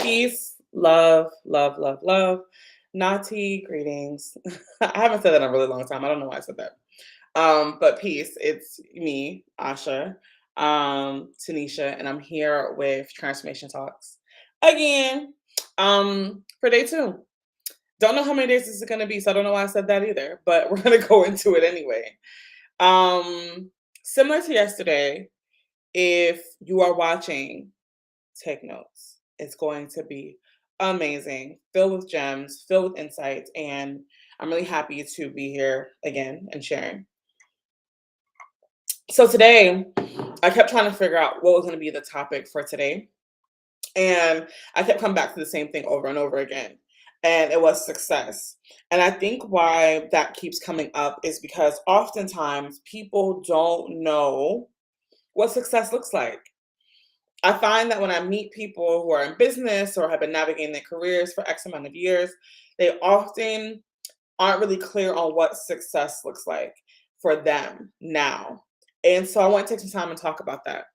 Peace, love, love, love, love. Nati, greetings. I haven't said that in a really long time. I don't know why I said that. But peace, it's me, Asha, Tanisha, and I'm here with Transformation Talks again for day two. Don't know how many days this is going to be, so I don't know why I said that either, but we're going to go into it anyway. Um, Similar to yesterday, if you are watching, take notes. It's going to be amazing, filled with gems, filled with insights, and I'm really happy to be here again and sharing. So today, I kept trying to figure out what was going to be the topic for today, and I kept coming back to the same thing over and over again, and it was success. And I think why that keeps coming up is because oftentimes people don't know what success looks like. I find that when I meet people who are in business or have been navigating their careers for X amount of years, they often aren't really clear on what success looks like for them now. And so I want to take some time and talk about that.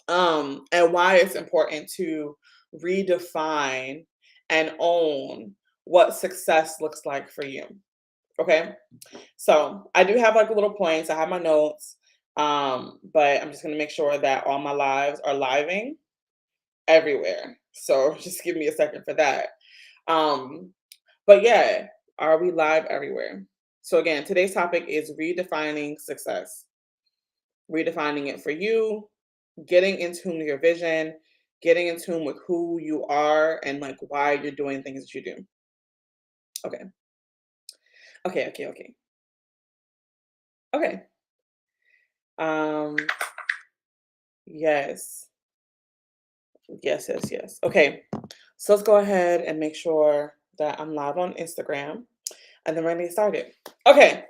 And why it's important to redefine and own what success looks like for you. Okay. So I do have like little points. I have my notes. But I'm just gonna make sure that all my lives are living everywhere. So just give me a second for that. Um, but yeah, are we live everywhere? So again, today's topic is redefining success, redefining it for you, getting in tune with your vision, getting in tune with who you are and like why you're doing things that you do. Okay. Okay. Okay. Um, yes. Yes. Okay. So let's go ahead and make sure that I'm live on Instagram and then we're gonna get started. Okay.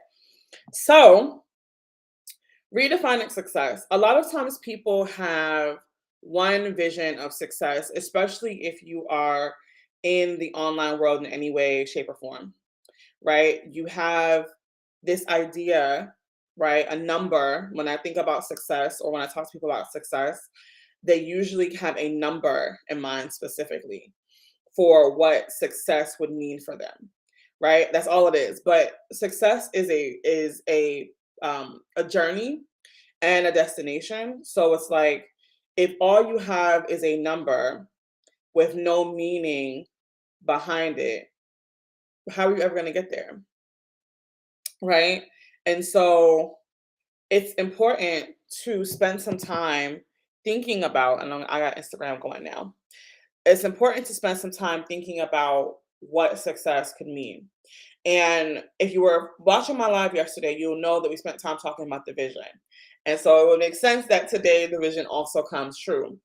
So redefining success. A lot of times people have one vision of success, especially if you are in the online world in any way, shape, or form, right? You have this idea, right? A number. When I think about success or when I talk to people about success, they usually have a number in mind specifically for what success would mean for them, right? That's all it is. But success is a journey and a destination. So it's like if all you have is a number with no meaning behind it, how are you ever going to get there? Right? And so it's important to spend some time thinking about, and I got Instagram going now. It's important to spend some time thinking about what success could mean. And if you were watching my live yesterday, you'll know that we spent time talking about the vision. And so it would make sense that today the vision also comes true.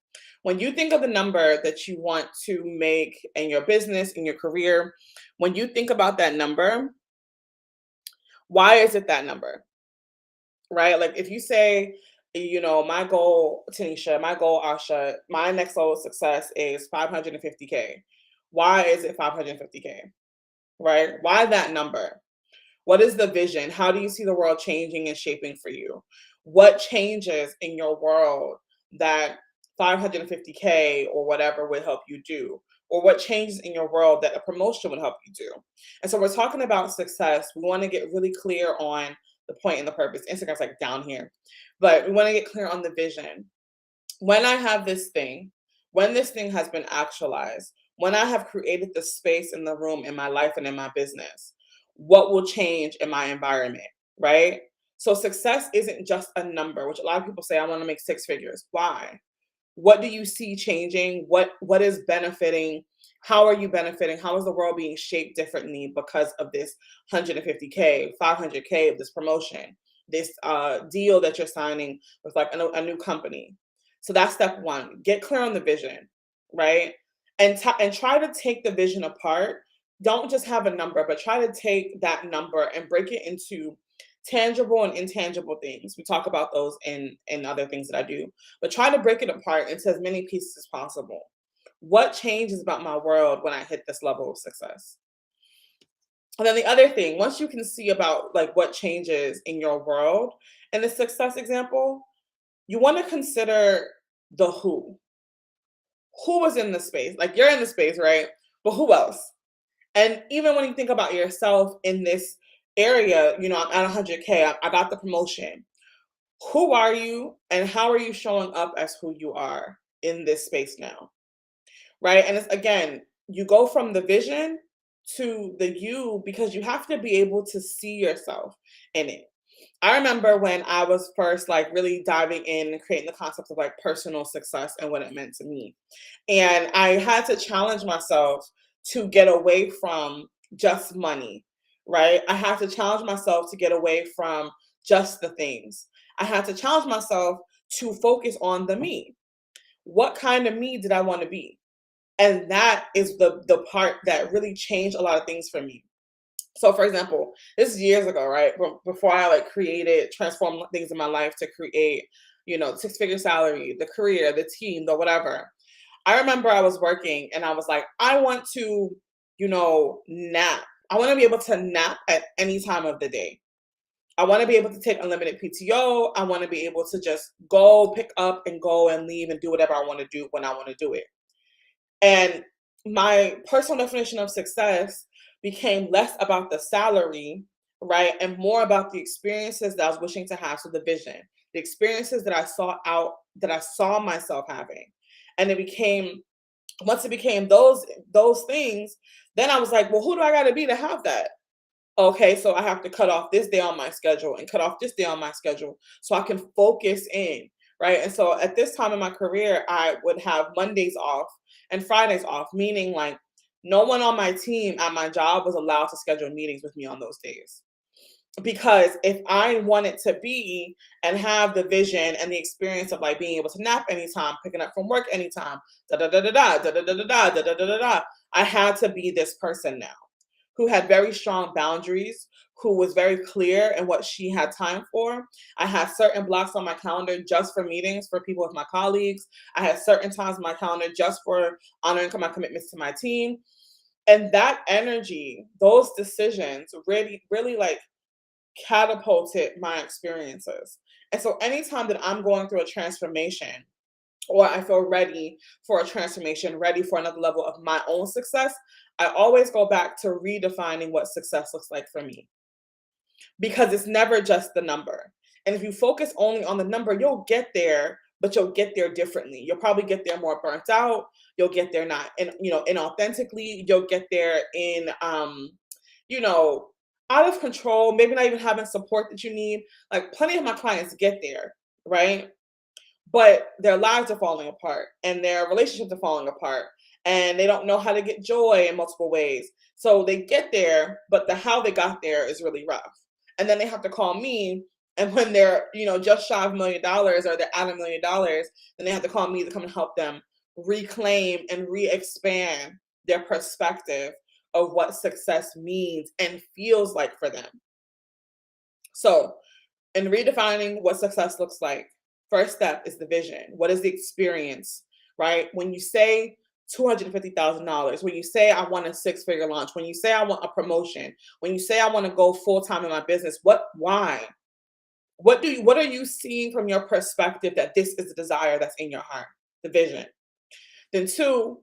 When you think of the number that you want to make in your business, in your career, when you think about that number, why is it that number? Right? Like if you say, my goal, Tanisha, my goal, Asha, my next level of success is 550K. Why is it 550K? Right? Why that number? What is the vision? How do you see the world changing and shaping for you? What changes in your world that 550K or whatever would help you do? Or what changes in your world that a promotion would help you do? And so we're talking about success. We want to get really clear on the point and the purpose. Instagram's like down here, but we want to get clear on the vision. When I have this thing, when this thing has been actualized, when I have created the space in the room in my life and in my business, what will change in my environment, right? So success isn't just a number, which a lot of people say, I want to make six figures. Why? What do you see changing? What is benefiting? How are you benefiting? How is the world being shaped differently because of this 150K, 500K of this promotion, this deal that you're signing with like a new company? So that's step one. Get clear on the vision, right? And try to take the vision apart. Don't just have a number, but try to take that number and break it into tangible and intangible things. We talk about those in other things that I do, but try to break it apart into as many pieces as possible. What changes about my world when I hit this level of success? And then the other thing, once you can see about like what changes in your world in the success example, you want to consider the who. who was in the space? Like you're in the space, right? But who else? And even when you think about yourself in this area, I'm at 100K, I got the promotion. Who are you and how are you showing up as who you are in this space now? Right? And it's again, you go from the vision to the you because you have to be able to see yourself in it. I remember when I was first like really diving in and creating the concept of like personal success and what it meant to me. And I had to challenge myself to get away from just money, right? I had to challenge myself to get away from just the things. I had to challenge myself to focus on the me. What kind of me did I want to be? And that is the part that really changed a lot of things for me. So for example, this is years ago, right? Before I like created, transformed things in my life to create, six-figure salary, the career, the team, the whatever. I remember I was working and I was like, I want to, nap. I want to be able to nap at any time of the day. I want to be able to take unlimited PTO. I want to be able to just go pick up and go and leave and do whatever I want to do when I want to do it. And my personal definition of success became less about the salary, right? And more about the experiences that I was wishing to have. So the vision, the experiences that I saw that I saw myself having. And once it became those things, then I was like, well, who do I gotta be to have that? Okay, so I have to cut off this day on my schedule and cut off this day on my schedule so I can focus in, right? And so at this time in my career, I would have Mondays off and Fridays off, meaning like no one on my team at my job was allowed to schedule meetings with me on those days. Because if I wanted to be and have the vision and the experience of like being able to nap anytime, picking up from work anytime, da da da da da da da da da da da da da da, I had to be this person now who had very strong boundaries, who was very clear in what she had time for. I had certain blocks on my calendar just for meetings for people with my colleagues. I had certain times on my calendar just for honoring my commitments to my team. And that energy, those decisions really, really like catapulted my experiences. And so anytime that I'm going through a transformation or I feel ready for a transformation, ready for another level of my own success, I always go back to redefining what success looks like for me because it's never just the number. And if you focus only on the number, you'll get there, but you'll get there differently. You'll probably get there more burnt out. You'll get there not inauthentically. You'll get there in you know, out of control, maybe not even having support that you need. Like plenty of my clients get there, right? But their lives are falling apart and their relationships are falling apart and they don't know how to get joy in multiple ways. So they get there, but the how they got there is really rough. And then they have to call me. And when they're, just shy of $1 million or they're at $1 million, then they have to call me to come and help them reclaim and re-expand their perspective of what success means and feels like for them. So, in redefining what success looks like, first step is the vision. What is the experience, right? When you say $250,000, when you say I want a six-figure launch, when you say I want a promotion, when you say I want to go full-time in my business, why? What are you seeing from your perspective that this is the desire that's in your heart, the vision? Then two,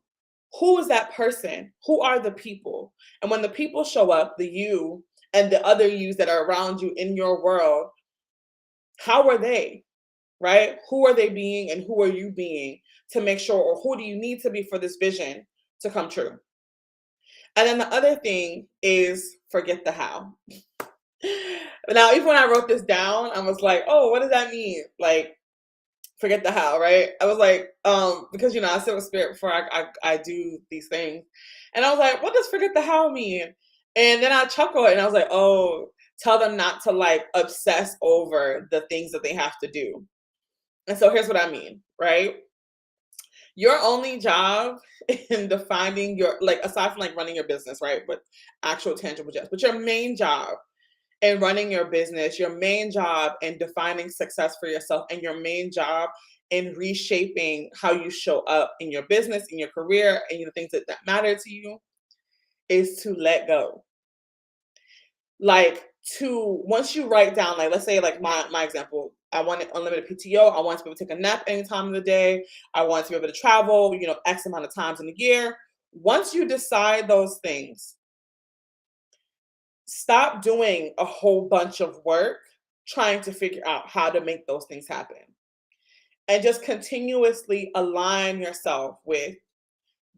who is that person? Who are the people? And when the people show up, the you and the other yous that are around you in your world, how are they? Right? Who are they being and who are you being to make sure, or who do you need to be for this vision to come true? And then the other thing is forget the how. Now, even when I wrote this down, I was like, oh, what does that mean? Like, forget the how, right? I was like, because I sit with spirit before I do these things. And I was like, what does forget the how mean? And then I chuckled and I was like, oh, tell them not to like obsess over the things that they have to do. And so here's what I mean, right? Your only job in defining your, like, aside from like running your business, right? But actual tangible jobs, but your main job in running your business, your main job in defining success for yourself, and your main job in reshaping how you show up in your business, in your career, and the things that matter to you is to let go. Like once you write down, like let's say like my example, I wanted unlimited PTO. I wanted to be able to take a nap any time of the day. I wanted to be able to travel, X amount of times in a year. Once you decide those things, stop doing a whole bunch of work trying to figure out how to make those things happen. And just continuously align yourself with,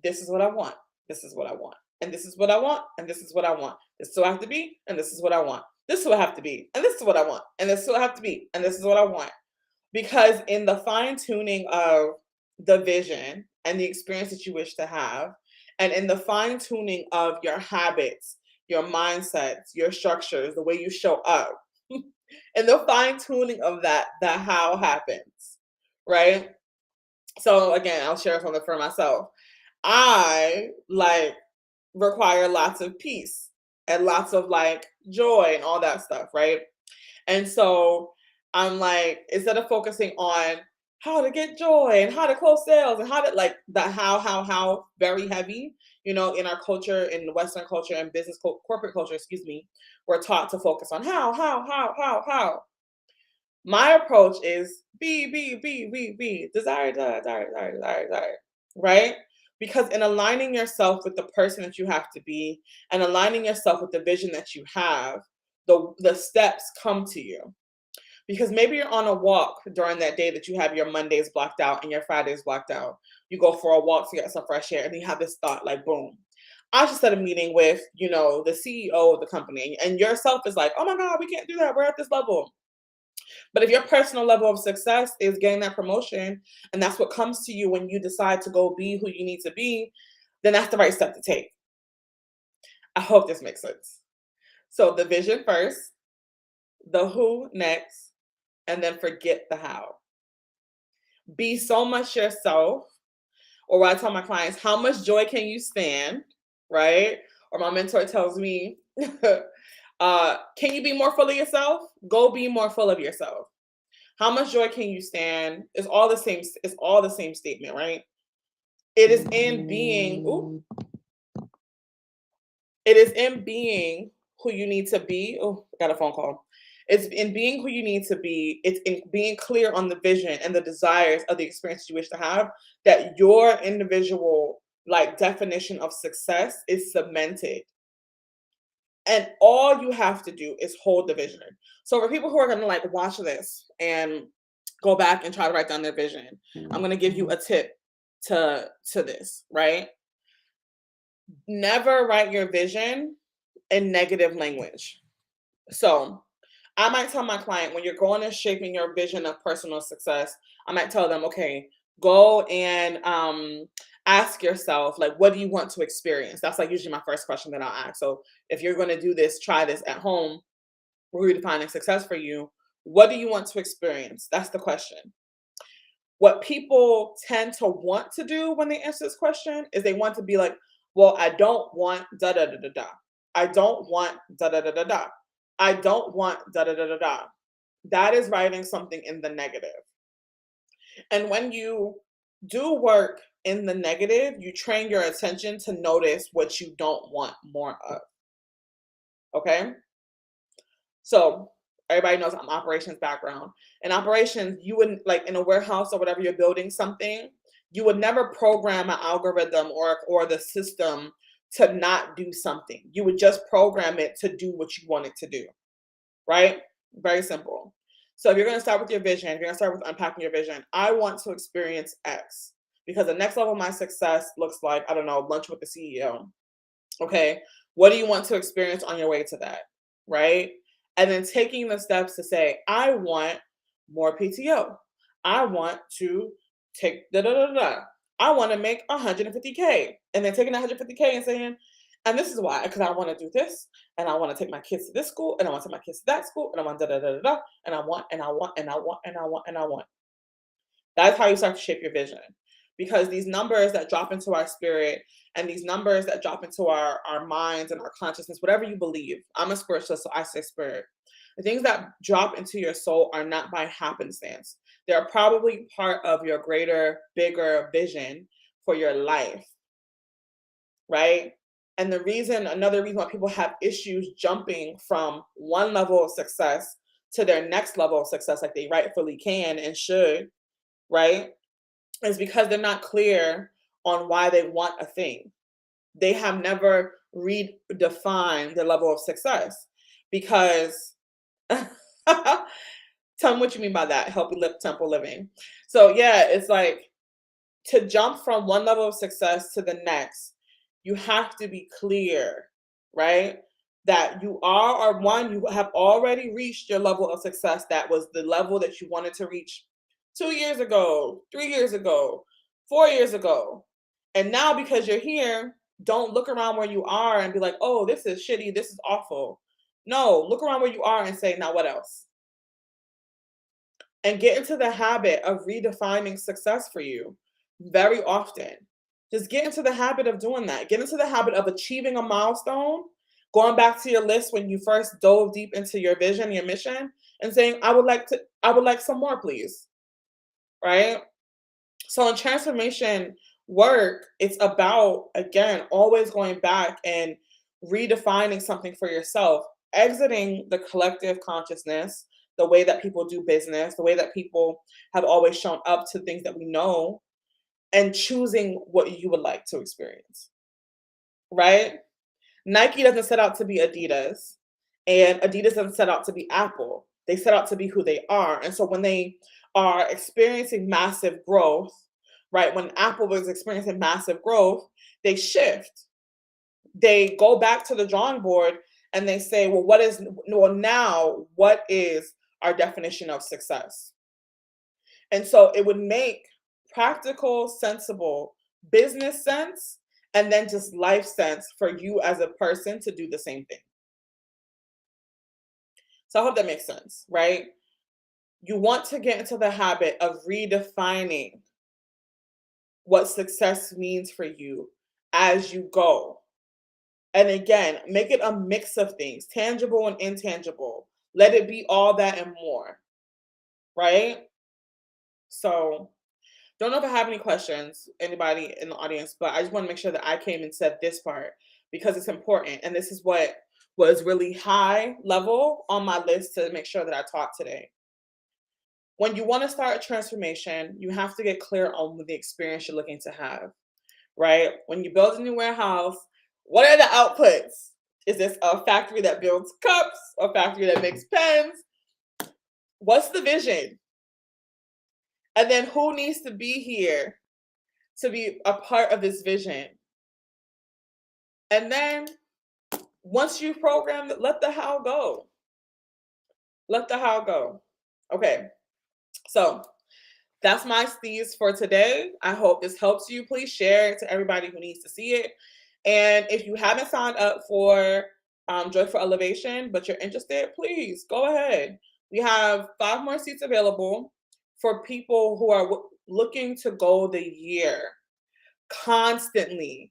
this is what I want. This is what I want. And this is what I want. And this is what I want. This is what I have to be. And this is what I want. This is what I have to be. And this is what I want. And this is what I have to be. And this is what I want. Because in the fine tuning of the vision and the experience that you wish to have, and in the fine tuning of your habits, your mindsets, your structures, the way you show up, and the fine tuning of that, the how happens, right? So again, I'll share something for myself. I require lots of peace and lots of joy and all that stuff, right? And so I'm like, instead of focusing on how to get joy and how to close sales and how to the how very heavy, in our culture, in the Western culture and business corporate culture, excuse me, we're taught to focus on how. My approach is be, desire, right? Because in aligning yourself with the person that you have to be and aligning yourself with the vision that you have, the steps come to you. Because maybe you're on a walk during that day that you have your Mondays blocked out and your Fridays blocked out. You go for a walk to get some fresh air and you have this thought boom. I just had a meeting with, the CEO of the company, and yourself is like, oh my God, we can't do that. We're at this level. But if your personal level of success is getting that promotion, and that's what comes to you when you decide to go be who you need to be, then that's the right step to take. I hope this makes sense. So the vision first, the who next, and then forget the how. Be so much yourself, or what I tell my clients, how much joy can you stand, right? Or my mentor tells me, can you be more full of yourself? Go be more full of yourself. How much joy can you stand? It's all the same statement, right? It is in being, it is in being who you need to be. Oh, I got a phone call. It's in being who you need to be. It's in being clear on the vision and the desires of the experience you wish to have, that your individual definition of success is cemented. And all you have to do is hold the vision. So for people who are going to watch this and go back and try to write down their vision, I'm going to give you a tip to this, right? Never write your vision in negative language. So I might tell my client, when you're going and shaping your vision of personal success, I might tell them, okay, go and ask yourself, what do you want to experience? That's usually my first question that I'll ask. So if you're going to do this, try this at home, we're redefining success for you. What do you want to experience? That's the question. What people tend to want to do when they answer this question is they want to be like, well, I don't want da da da da da. I don't want da da da da da. I don't want da da da da da. That is writing something in the negative. And when you do work in the negative, you train your attention to notice what you don't want more of. Okay? So everybody knows I'm operations background. In operations, you wouldn't in a warehouse or whatever you're building something, you would never program an algorithm or the system to not do something. You would just program it to do what you want it to do. Right? Very simple. So if you're going to start with your vision, if you're going to start with unpacking your vision, I want to experience X, because the next level of my success looks like, I don't know, lunch with the CEO. Okay. What do you want to experience on your way to that? Right? And then taking the steps to say, I want more PTO. I want to take da da da da. I want to make 150K. And then taking that 150K and saying, and this is why, because I want to do this, and I want to take my kids to this school, and I want to take my kids to that school, and I want da da da da da, and I want, and I want, and I want, and I want, and I want. That's how you start to shape your vision. Because these numbers that drop into our spirit and these numbers that drop into our minds and our consciousness, whatever you believe, I'm a spiritualist, so I say spirit. The things that drop into your soul are not by happenstance. They're probably part of your greater, bigger vision for your life, right? And another reason why people have issues jumping from one level of success to their next level of success like they rightfully can and should, right? Is because they're not clear on why they want a thing. They have never redefined their level of success because tell me what you mean by that. Healthy temple living. So yeah, it's like to jump from one level of success to the next, you have to be clear, right? That you are, or one, you have already reached your level of success that was the level that you wanted to reach 2 years ago, 3 years ago, 4 years ago. And now because you're here, don't look around where you are and be like, oh, this is shitty, this is awful. No, look around where you are and say, now what else? And get into the habit of redefining success for you very often. Just get into the habit of doing that. Get into the habit of achieving a milestone, going back to your list when you first dove deep into your vision, your mission, and saying, I would like some more, please. Right? So in transformation work, it's about, again, always going back and redefining something for yourself, exiting the collective consciousness, the way that people do business, the way that people have always shown up to things that we know, and choosing what you would like to experience, right? Nike doesn't set out to be Adidas, and Adidas doesn't set out to be Apple. They set out to be who they are. And so when they are experiencing massive growth, right? When Apple was experiencing massive growth, they shift. They go back to the drawing board and they say, now what is our definition of success? And so it would make practical, sensible business sense and then just life sense for you as a person to do the same thing. So I hope that makes sense, right? You want to get into the habit of redefining what success means for you as you go. And again, make it a mix of things, tangible and intangible. Let it be all that and more, right? So don't know if I have any questions, anybody in the audience, but I just want to make sure that I came and said this part because it's important. And this is what was really high level on my list to make sure that I taught today. When you want to start a transformation, you have to get clear on the experience you're looking to have, right? When you build a new warehouse, what are the outputs? Is this a factory that builds cups, a factory that makes pens? What's the vision? And then who needs to be here to be a part of this vision? And then once you've programmed it, let the how go. Let the how go. Okay. So that's my steez for today. I hope this helps you. Please share it to everybody who needs to see it. And if you haven't signed up for Joyful Elevation, but you're interested, please go ahead. We have 5 more seats available for people who are looking to go the year, constantly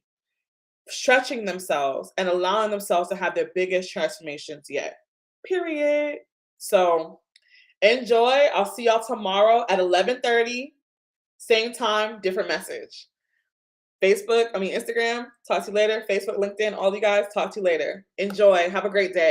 stretching themselves and allowing themselves to have their biggest transformations yet. Period. So enjoy. I'll see y'all tomorrow at 11:30. Same time, different message. Instagram, talk to you later. Facebook, LinkedIn, all you guys, talk to you later. Enjoy. Have a great day.